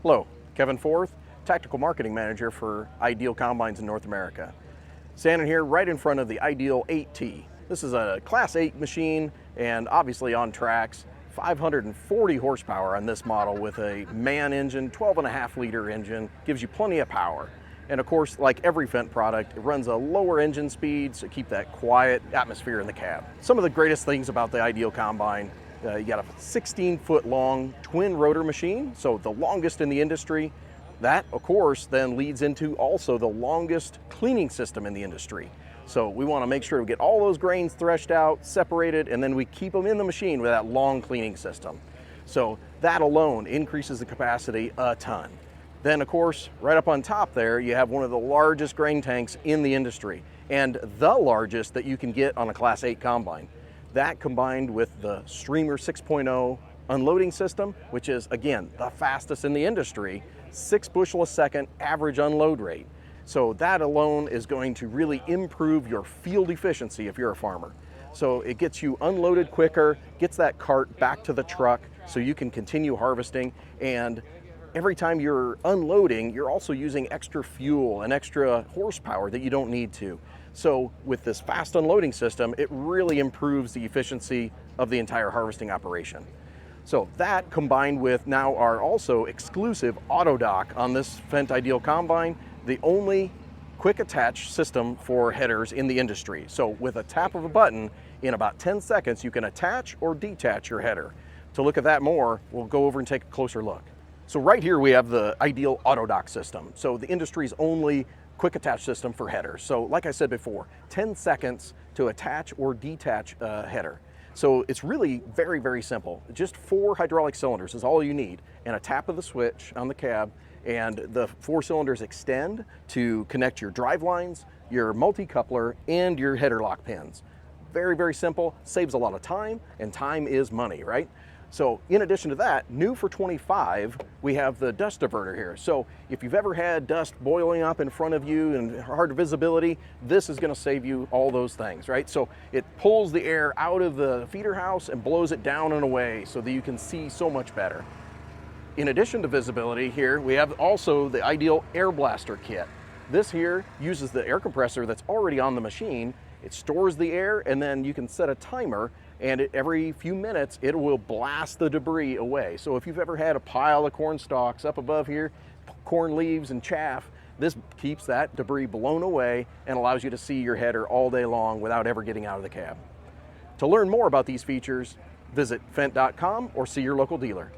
Hello, Kevin Forth, Tactical Marketing Manager for Ideal Combines in North America. Standing here right in front of the Ideal 8T. This is a Class 8 machine and obviously on tracks. 540 horsepower on this model with a MAN engine, 12.5 liter engine, gives you plenty of power. And of course, like every Fendt product, it runs a lower engine speed to keep that quiet atmosphere in the cab. Some of the greatest things about the Ideal Combine, you got a 16-foot long twin rotor machine, so the longest in the industry. That, of course, then leads into also the longest cleaning system in the industry. So we want to make sure we get all those grains threshed out, separated, and then we keep them in the machine with that long cleaning system. So that alone increases the capacity a ton. Then, of course, right up on top there, you have one of the largest grain tanks in the industry, and the largest that you can get on a Class 8 combine. That combined with the Streamer 6.0 unloading system, which is, again, the fastest in the industry, 6 bushel a second average unload rate. So that alone is going to really improve your field efficiency if you're a farmer. So it gets you unloaded quicker, gets that cart back to the truck so you can continue harvesting, and every time you're unloading, you're also using extra fuel and extra horsepower that you don't need to. So with this fast unloading system, it really improves the efficiency of the entire harvesting operation. So that combined with now our also exclusive Autodock on this Fendt Ideal Combine, the only quick attach system for headers in the industry. So with a tap of a button, in about 10 seconds, you can attach or detach your header. To look at that more, we'll go over and take a closer look. So right here we have the Ideal Autodock system. So the industry's only quick attach system for headers. So like I said before, 10 seconds to attach or detach a header. So it's really very, very simple. Just 4 hydraulic cylinders is all you need, and a tap of the switch on the cab, and the 4 cylinders extend to connect your drive lines, your multi-coupler, and your header lock pins. Very, very simple, saves a lot of time, and time is money, right? So in addition to that, new for 25, we have the dust diverter here. So if you've ever had dust boiling up in front of you and hard visibility, this is going to save you all those things, right? So it pulls the air out of the feeder house and blows it down and away so that you can see so much better. In addition to visibility here, we have also the Ideal Air Blaster Kit. This here uses the air compressor that's already on the machine. It stores the air, and then you can set a timer, and every few minutes it will blast the debris away. So if you've ever had a pile of corn stalks up above here, corn leaves and chaff, this keeps that debris blown away and allows you to see your header all day long without ever getting out of the cab. To learn more about these features, visit Fendt.com or see your local dealer.